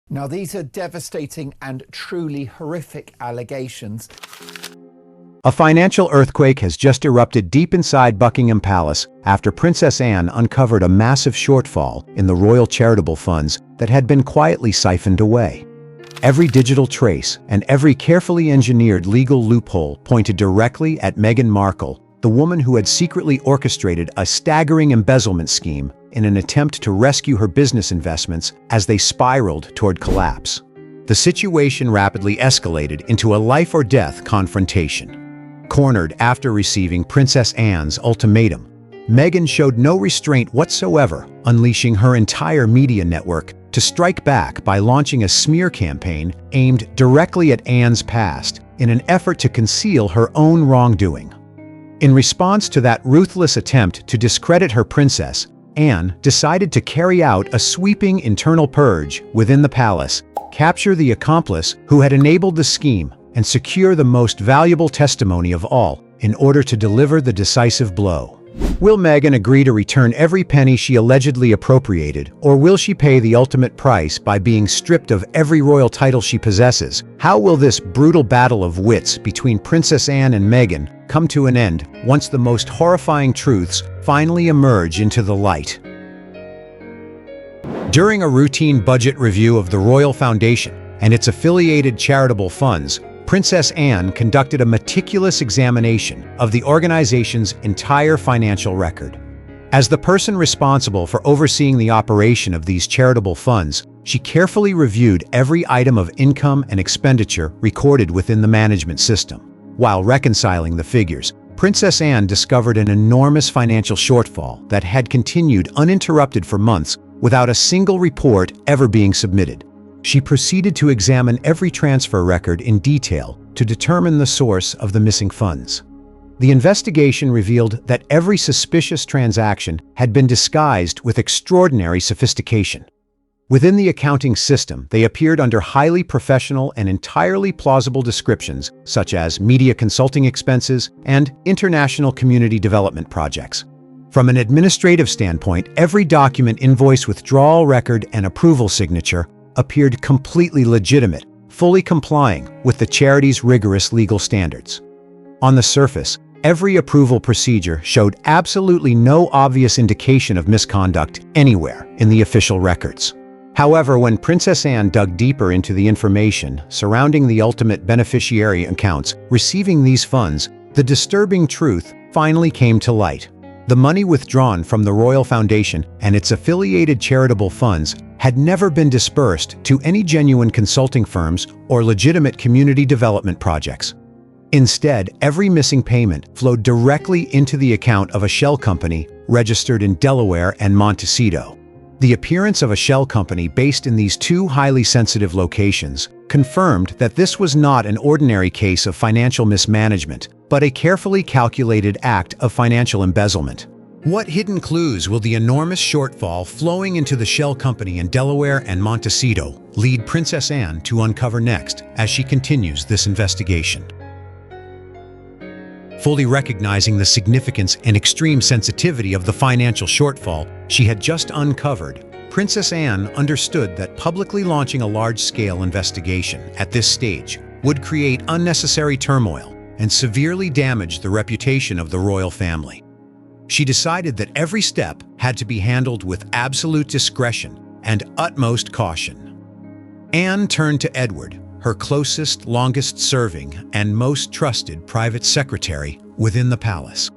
Now, these are devastating and truly horrific allegations. A financial earthquake has just erupted deep inside Buckingham Palace after Princess Anne uncovered a massive shortfall in the royal charitable funds that had been quietly siphoned away. Every digital trace and every carefully engineered legal loophole pointed directly at Meghan Markle, the woman who had secretly orchestrated a staggering embezzlement scheme in an attempt to rescue her business investments as they spiraled toward collapse. The situation rapidly escalated into a life-or-death confrontation. Cornered after receiving Princess Anne's ultimatum, Meghan showed no restraint whatsoever, unleashing her entire media network to strike back by launching a smear campaign aimed directly at Anne's past in an effort to conceal her own wrongdoing. In response to that ruthless attempt to discredit her princess, Anne decided to carry out a sweeping internal purge within the palace, capture the accomplice who had enabled the scheme, and secure the most valuable testimony of all in order to deliver the decisive blow. Will Meghan agree to return every penny she allegedly appropriated, or will she pay the ultimate price by being stripped of every royal title she possesses? How will this brutal battle of wits between Princess Anne and Meghan come to an end once the most horrifying truths finally emerge into the light? During a routine budget review of the Royal Foundation and its affiliated charitable funds, Princess Anne conducted a meticulous examination of the organization's entire financial record. As the person responsible for overseeing the operation of these charitable funds, she carefully reviewed every item of income and expenditure recorded within the management system. While reconciling the figures, Princess Anne discovered an enormous financial shortfall that had continued uninterrupted for months without a single report ever being submitted. She proceeded to examine every transfer record in detail to determine the source of the missing funds. The investigation revealed that every suspicious transaction had been disguised with extraordinary sophistication. Within the accounting system, they appeared under highly professional and entirely plausible descriptions, such as media consulting expenses and international community development projects. From an administrative standpoint, every document, invoice, withdrawal record, and approval signature appeared completely legitimate, fully complying with the charity's rigorous legal standards. On the surface, every approval procedure showed absolutely no obvious indication of misconduct anywhere in the official records. However, when Princess Anne dug deeper into the information surrounding the ultimate beneficiary accounts receiving these funds, the disturbing truth finally came to light. The money withdrawn from the Royal Foundation and its affiliated charitable funds had never been dispersed to any genuine consulting firms or legitimate community development projects. Instead, every missing payment flowed directly into the account of a shell company registered in Delaware and Montecito. The appearance of a shell company based in these two highly sensitive locations confirmed that this was not an ordinary case of financial mismanagement, but a carefully calculated act of financial embezzlement. What hidden clues will the enormous shortfall flowing into the shell company in Delaware and Montecito lead Princess Anne to uncover next as she continues this investigation? Fully recognizing the significance and extreme sensitivity of the financial shortfall she had just uncovered, Princess Anne understood that publicly launching a large-scale investigation at this stage would create unnecessary turmoil and severely damage the reputation of the royal family. She decided that every step had to be handled with absolute discretion and utmost caution. Anne turned to Edward, her closest, longest-serving, and most trusted private secretary within the palace.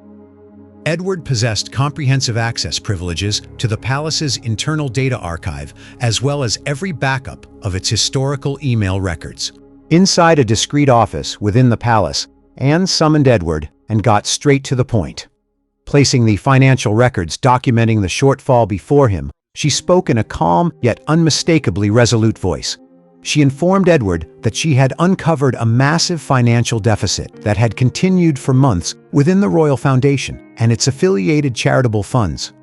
Edward possessed comprehensive access privileges to the palace's internal data archive, as well as every backup of its historical email records. Inside a discreet office within the palace, Anne summoned Edward and got straight to the point. Placing the financial records documenting the shortfall before him, she spoke in a calm yet unmistakably resolute voice. She informed Edward that she had uncovered a massive financial deficit that had continued for months within the Royal Foundation and its affiliated charitable funds.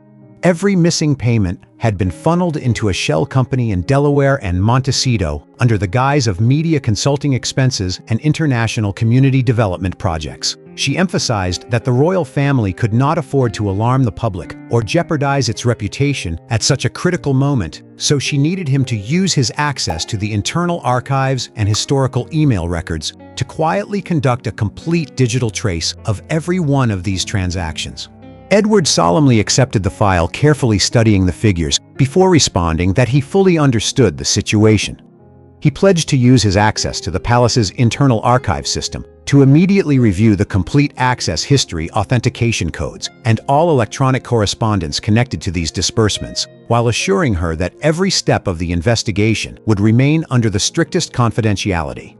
Every missing payment had been funneled into a shell company in Delaware and Montecito under the guise of media consulting expenses and international community development projects. she emphasized that the royal family could not afford to alarm the public or jeopardize its reputation at such a critical moment, so she needed him to use his access to the internal archives and historical email records to quietly conduct a complete digital trace of every one of these transactions. Edward solemnly accepted the file, carefully studying the figures before responding that he fully understood the situation. He pledged to use his access to the palace's internal archive system to immediately review the complete access history authentication codes and all electronic correspondence connected to these disbursements, while assuring her that every step of the investigation would remain under the strictest confidentiality.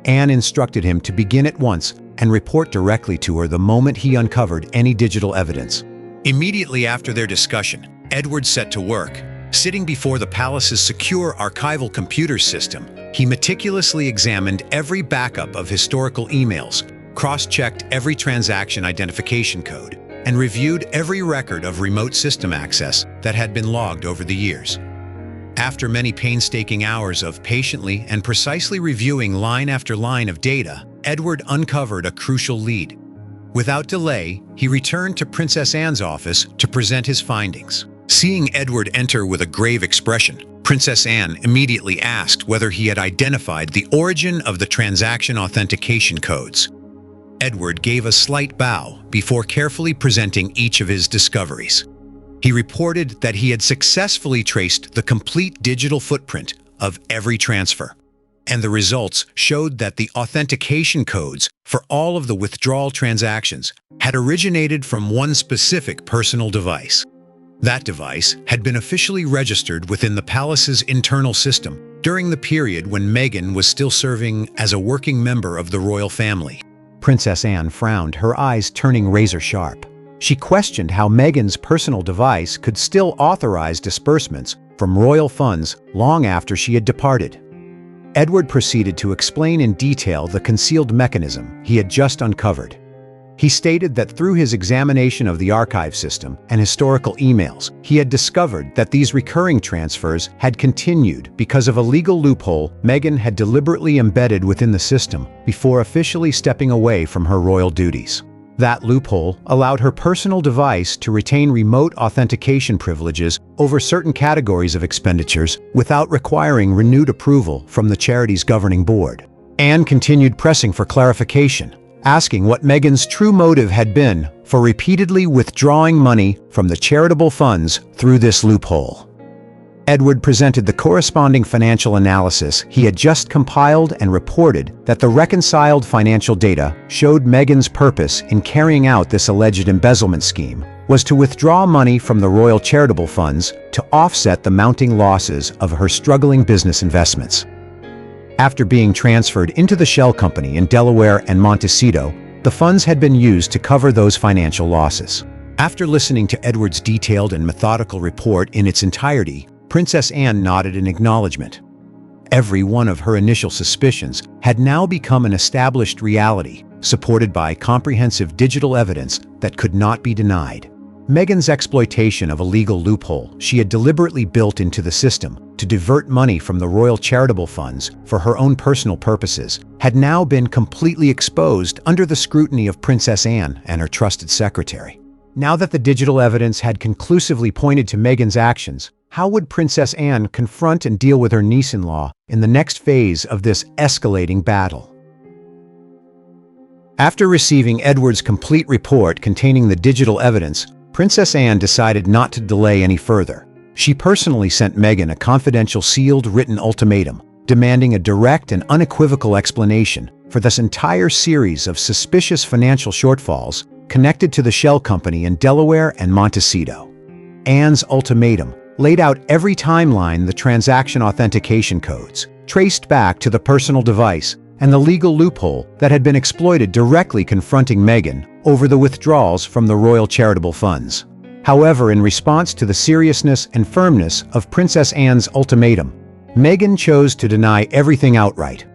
Anne instructed him to begin at once and report directly to her the moment he uncovered any digital evidence. Immediately after their discussion, Edward set to work. Sitting before the palace's secure archival computer system, he meticulously examined every backup of historical emails, cross-checked every transaction identification code, and reviewed every record of remote system access that had been logged over the years. After many painstaking hours of patiently and precisely reviewing line after line of data, Edward uncovered a crucial lead. Without delay, he returned to Princess Anne's office to present his findings. Seeing Edward enter with a grave expression, Princess Anne immediately asked whether he had identified the origin of the transaction authentication codes. Edward gave a slight bow before carefully presenting each of his discoveries. He reported that he had successfully traced the complete digital footprint of every transfer, and the results showed that the authentication codes for all of the withdrawal transactions had originated from one specific personal device. That device had been officially registered within the palace's internal system during the period when Meghan was still serving as a working member of the royal family. Princess Anne frowned, her eyes turning razor-sharp. She questioned how Meghan's personal device could still authorize disbursements from royal funds long after she had departed. Edward proceeded to explain in detail the concealed mechanism he had just uncovered. He stated that through his examination of the archive system and historical emails, he had discovered that these recurring transfers had continued because of a legal loophole Meghan had deliberately embedded within the system before officially stepping away from her royal duties. That loophole allowed her personal device to retain remote authentication privileges over certain categories of expenditures without requiring renewed approval from the charities governing board. Anne continued pressing for clarification, asking what Meghan's true motive had been for repeatedly withdrawing money from the charitable funds through this loophole. Edward presented the corresponding financial analysis he had just compiled and reported that the reconciled financial data showed Meghan's purpose in carrying out this alleged embezzlement scheme was to withdraw money from the royal charitable funds to offset the mounting losses of her struggling business investments. After being transferred into the shell company in Delaware and Montecito, the funds had been used to cover those financial losses. After listening to Edward's detailed and methodical report in its entirety, Princess Anne nodded in acknowledgement. Every one of her initial suspicions had now become an established reality, supported by comprehensive digital evidence that could not be denied. Meghan's exploitation of a legal loophole she had deliberately built into the system to divert money from the royal charitable funds for her own personal purposes had now been completely exposed under the scrutiny of Princess Anne and her trusted secretary. Now that the digital evidence had conclusively pointed to Meghan's actions, how would Princess Anne confront and deal with her niece-in-law in the next phase of this escalating battle? After receiving Edward's complete report containing the digital evidence, Princess Anne decided not to delay any further. She personally sent Meghan a confidential sealed written ultimatum, demanding a direct and unequivocal explanation for this entire series of suspicious financial shortfalls connected to the shell company in Delaware and Montecito. Anne's ultimatum laid out every timeline the transaction authentication codes, traced back to the personal device, and the legal loophole that had been exploited directly confronting Meghan over the withdrawals from the royal charitable funds. However, in response to the seriousness and firmness of Princess Anne's ultimatum, Meghan chose to deny everything outright.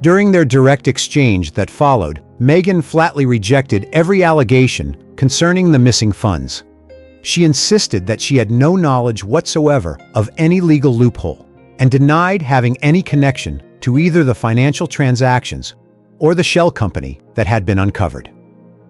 During their direct exchange that followed, Meghan flatly rejected every allegation concerning the missing funds. She insisted that she had no knowledge whatsoever of any legal loophole and denied having any connection to either the financial transactions or the shell company that had been uncovered.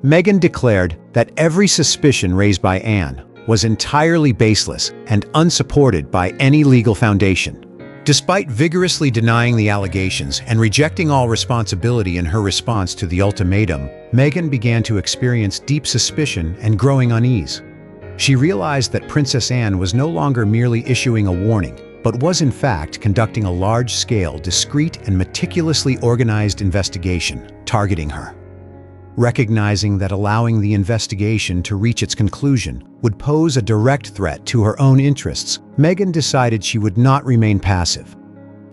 Meghan declared that every suspicion raised by Anne was entirely baseless and unsupported by any legal foundation. Despite vigorously denying the allegations and rejecting all responsibility in her response to the ultimatum, Meghan began to experience deep suspicion and growing unease. She realized that Princess Anne was no longer merely issuing a warning, but was in fact conducting a large-scale, discreet, and meticulously organized investigation targeting her. Recognizing that allowing the investigation to reach its conclusion would pose a direct threat to her own interests, Meghan decided she would not remain passive.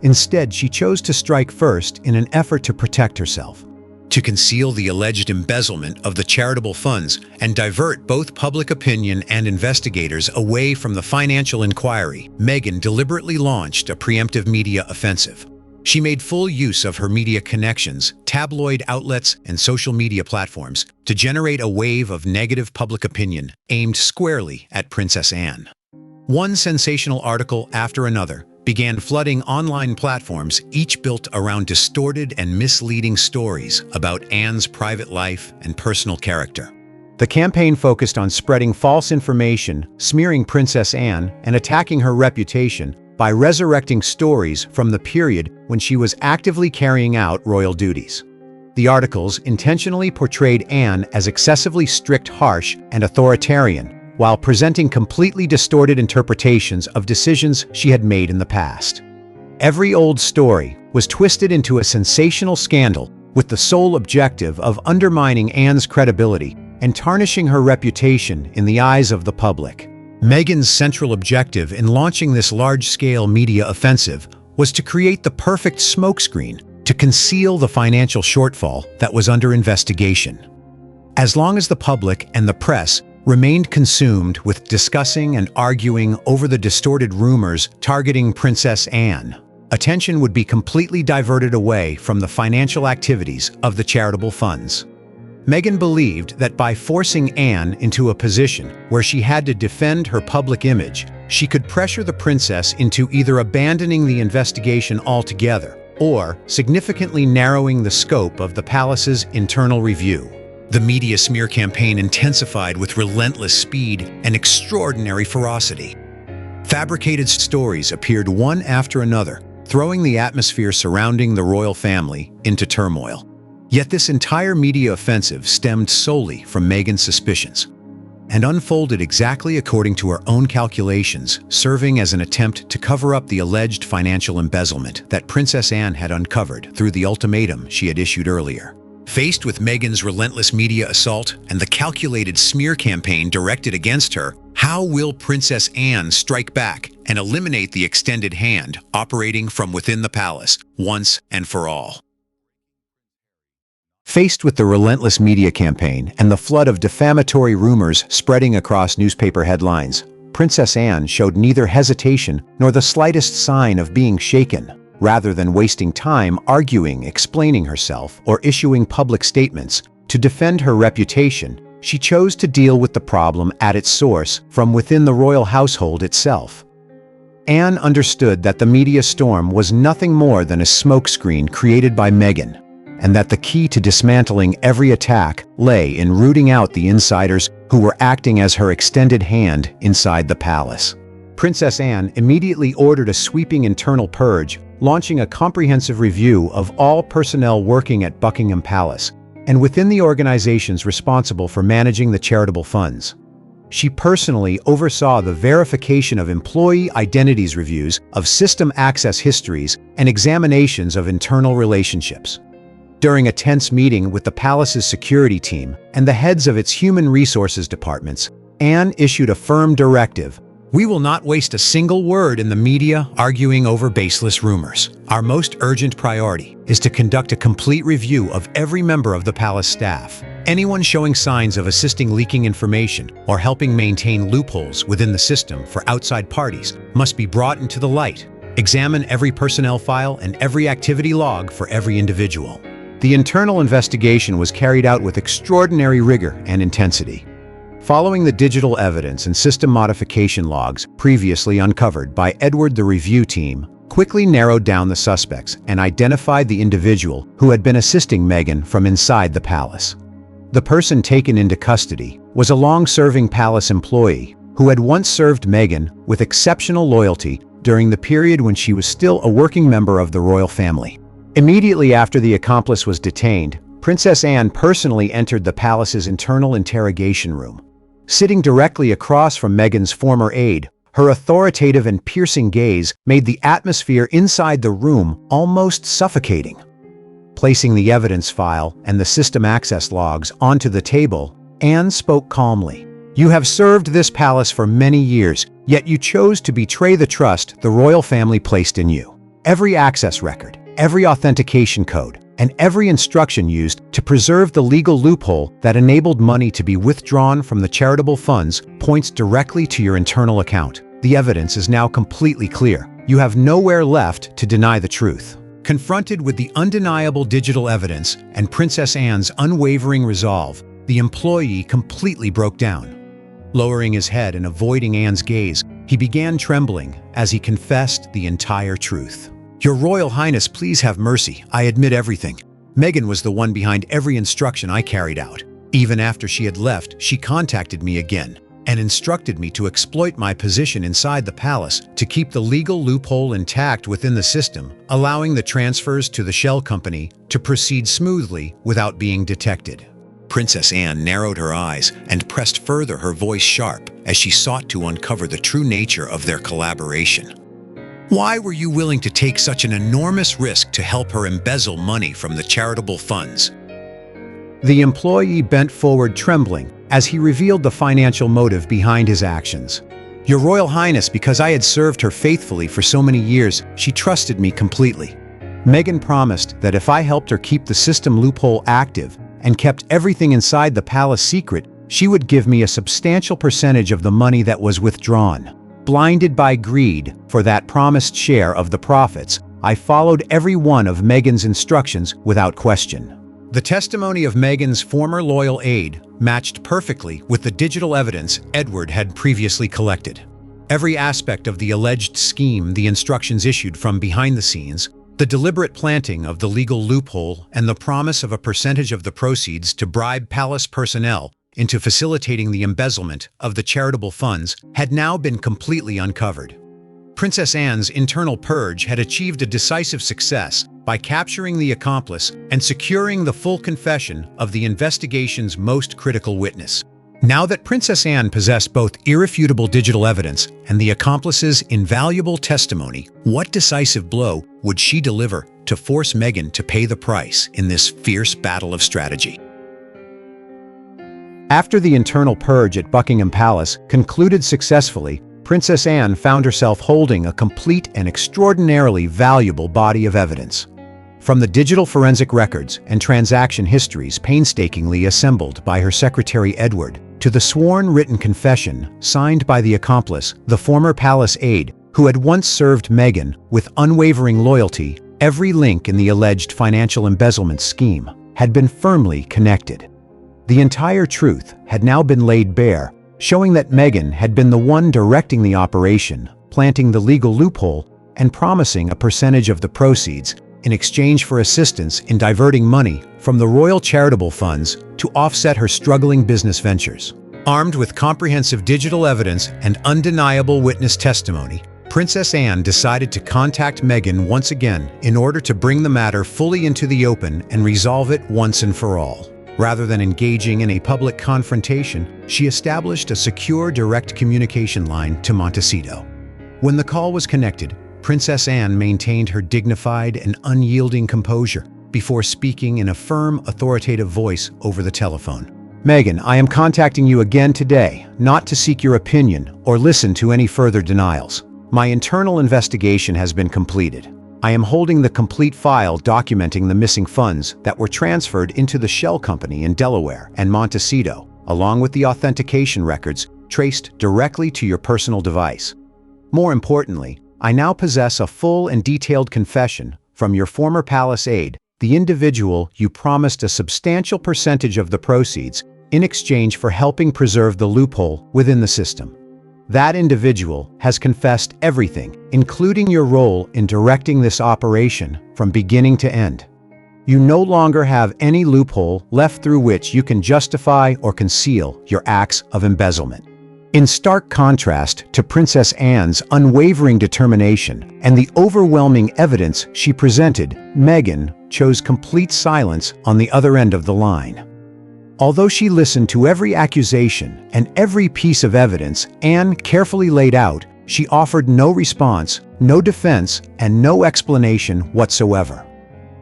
Instead, she chose to strike first in an effort to protect herself, to conceal the alleged embezzlement of the charitable funds and divert both public opinion and investigators away from the financial inquiry. Meghan deliberately launched a preemptive media offensive. She made full use of her media connections, tabloid outlets, and social media platforms to generate a wave of negative public opinion aimed squarely at Princess Anne. One sensational article after another began flooding online platforms, each built around distorted and misleading stories about Anne's private life and personal character. The campaign focused on spreading false information, smearing Princess Anne, and attacking her reputation by resurrecting stories from the period when she was actively carrying out royal duties. The articles intentionally portrayed Anne as excessively strict, harsh, and authoritarian, while presenting completely distorted interpretations of decisions she had made in the past. Every old story was twisted into a sensational scandal with the sole objective of undermining Anne's credibility and tarnishing her reputation in the eyes of the public. Meghan's central objective in launching this large-scale media offensive was to create the perfect smokescreen to conceal the financial shortfall that was under investigation. As long as the public and the press remained consumed with discussing and arguing over the distorted rumors targeting Princess Anne, attention would be completely diverted away from the financial activities of the charitable funds. Meghan believed that by forcing Anne into a position where she had to defend her public image, she could pressure the princess into either abandoning the investigation altogether or significantly narrowing the scope of the palace's internal review. The media smear campaign intensified with relentless speed and extraordinary ferocity. Fabricated stories appeared one after another, throwing the atmosphere surrounding the royal family into turmoil. Yet this entire media offensive stemmed solely from Meghan's suspicions and unfolded exactly according to her own calculations, serving as an attempt to cover up the alleged financial embezzlement that Princess Anne had uncovered through the ultimatum she had issued earlier. Faced with Meghan's relentless media assault and the calculated smear campaign directed against her, how will Princess Anne strike back and eliminate the extended hand operating from within the palace once and for all? Faced with the relentless media campaign and the flood of defamatory rumors spreading across newspaper headlines, Princess Anne showed neither hesitation nor the slightest sign of being shaken. Rather than wasting time arguing, explaining herself, or issuing public statements to defend her reputation, she chose to deal with the problem at its source from within the royal household itself. Anne understood that the media storm was nothing more than a smokescreen created by Meghan, and that the key to dismantling every attack lay in rooting out the insiders who were acting as her extended hand inside the palace. Princess Anne immediately ordered a sweeping internal purge, launching a comprehensive review of all personnel working at Buckingham Palace and within the organizations responsible for managing the charitable funds. She personally oversaw the verification of employee identities reviews, of system access histories, and examinations of internal relationships. During a tense meeting with the palace's security team and the heads of its human resources departments, Anne issued a firm directive: "We will not waste a single word in the media arguing over baseless rumors. Our most urgent priority is to conduct a complete review of every member of the palace staff. Anyone showing signs of assisting leaking information or helping maintain loopholes within the system for outside parties must be brought into the light. Examine every personnel file and every activity log for every individual." The internal investigation was carried out with extraordinary rigor and intensity. Following the digital evidence and system modification logs previously uncovered by Edward, the review team quickly narrowed down the suspects and identified the individual who had been assisting Meghan from inside the palace. The person taken into custody was a long-serving palace employee who had once served Meghan with exceptional loyalty during the period when she was still a working member of the royal family. Immediately after the accomplice was detained, Princess Anne personally entered the palace's internal interrogation room. Sitting directly across from Meghan's former aide, her authoritative and piercing gaze made the atmosphere inside the room almost suffocating. Placing the evidence file and the system access logs onto the table, Anne spoke calmly. "You have served this palace for many years, yet you chose to betray the trust the royal family placed in you. Every access record, every authentication code, and every instruction used to preserve the legal loophole that enabled money to be withdrawn from the charitable funds points directly to your internal account. The evidence is now completely clear. You have nowhere left to deny the truth." Confronted with the undeniable digital evidence and Princess Anne's unwavering resolve, the employee completely broke down. Lowering his head and avoiding Anne's gaze, he began trembling as he confessed the entire truth. "Your Royal Highness, please have mercy. I admit everything. Meghan was the one behind every instruction I carried out. Even after she had left, she contacted me again and instructed me to exploit my position inside the palace to keep the legal loophole intact within the system, allowing the transfers to the shell company to proceed smoothly without being detected." Princess Anne narrowed her eyes and pressed further, her voice sharp, as she sought to uncover the true nature of their collaboration. "Why were you willing to take such an enormous risk to help her embezzle money from the charitable funds?" The employee bent forward trembling as he revealed the financial motive behind his actions. "Your Royal Highness, because I had served her faithfully for so many years, she trusted me completely. Meghan promised that if I helped her keep the system loophole active and kept everything inside the palace secret, she would give me a substantial percentage of the money that was withdrawn. Blinded by greed for that promised share of the profits, I followed every one of Meghan's instructions without question." The testimony of Meghan's former loyal aide matched perfectly with the digital evidence Edward had previously collected. Every aspect of the alleged scheme, the instructions issued from behind the scenes, the deliberate planting of the legal loophole, and the promise of a percentage of the proceeds to bribe palace personnel into facilitating the embezzlement of the charitable funds had now been completely uncovered. Princess Anne's internal purge had achieved a decisive success by capturing the accomplice and securing the full confession of the investigation's most critical witness. Now that Princess Anne possessed both irrefutable digital evidence and the accomplice's invaluable testimony, what decisive blow would she deliver to force Meghan to pay the price in this fierce battle of strategy? After the internal purge at Buckingham Palace concluded successfully, Princess Anne found herself holding a complete and extraordinarily valuable body of evidence. From the digital forensic records and transaction histories painstakingly assembled by her secretary Edward, to the sworn written confession signed by the accomplice, the former palace aide, who had once served Meghan with unwavering loyalty, every link in the alleged financial embezzlement scheme had been firmly connected. The entire truth had now been laid bare, showing that Meghan had been the one directing the operation, planting the legal loophole, and promising a percentage of the proceeds in exchange for assistance in diverting money from the royal charitable funds to offset her struggling business ventures. Armed with comprehensive digital evidence and undeniable witness testimony, Princess Anne decided to contact Meghan once again in order to bring the matter fully into the open and resolve it once and for all. Rather than engaging in a public confrontation, she established a secure direct communication line to Montecito. When the call was connected, Princess Anne maintained her dignified and unyielding composure before speaking in a firm, authoritative voice over the telephone. "Meghan, I am contacting you again today, not to seek your opinion or listen to any further denials. My internal investigation has been completed. I am holding the complete file documenting the missing funds that were transferred into the shell company in Delaware and Montecito, along with the authentication records traced directly to your personal device. More importantly, I now possess a full and detailed confession from your former palace aide, the individual you promised a substantial percentage of the proceeds in exchange for helping preserve the loophole within the system. That individual has confessed everything, including your role in directing this operation from beginning to end. You no longer have any loophole left through which you can justify or conceal your acts of embezzlement. In stark contrast to Princess Anne's unwavering determination and the overwhelming evidence she presented, Meghan chose complete silence on the other end of the line. Although she listened to every accusation and every piece of evidence Anne carefully laid out, she offered no response, no defense, and no explanation whatsoever.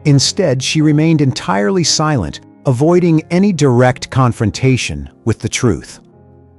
Instead, she remained entirely silent, avoiding any direct confrontation with the truth.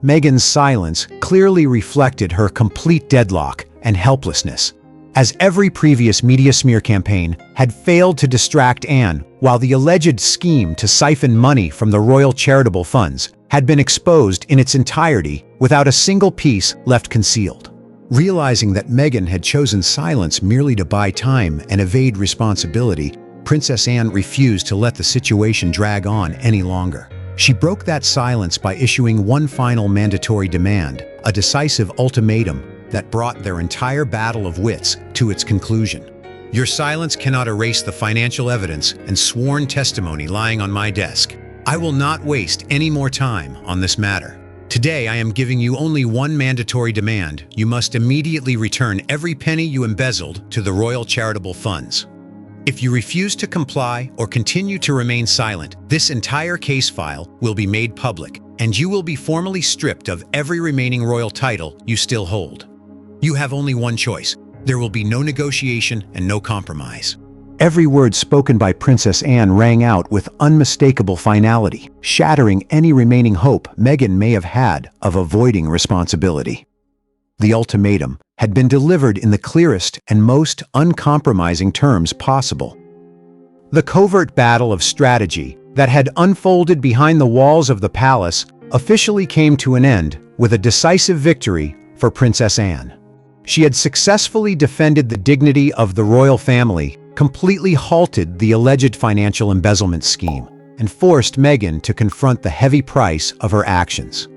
Meghan's silence clearly reflected her complete deadlock and helplessness, as every previous media smear campaign had failed to distract Anne, while the alleged scheme to siphon money from the royal charitable funds had been exposed in its entirety without a single piece left concealed. Realizing that Meghan had chosen silence merely to buy time and evade responsibility, Princess Anne refused to let the situation drag on any longer. She broke that silence by issuing one final mandatory demand, a decisive ultimatum that brought their entire battle of wits to its conclusion. Your silence cannot erase the financial evidence and sworn testimony lying on my desk. I will not waste any more time on this matter. Today, I am giving you only one mandatory demand. You must immediately return every penny you embezzled to the royal charitable funds. If you refuse to comply or continue to remain silent, this entire case file will be made public, and you will be formally stripped of every remaining royal title you still hold. You have only one choice. There will be no negotiation and no compromise. Every word spoken by Princess Anne rang out with unmistakable finality, shattering any remaining hope Meghan may have had of avoiding responsibility. The ultimatum had been delivered in the clearest and most uncompromising terms possible. The covert battle of strategy that had unfolded behind the walls of the palace officially came to an end with a decisive victory for Princess Anne. She had successfully defended the dignity of the royal family, completely halted the alleged financial embezzlement scheme, and forced Meghan to confront the heavy price of her actions.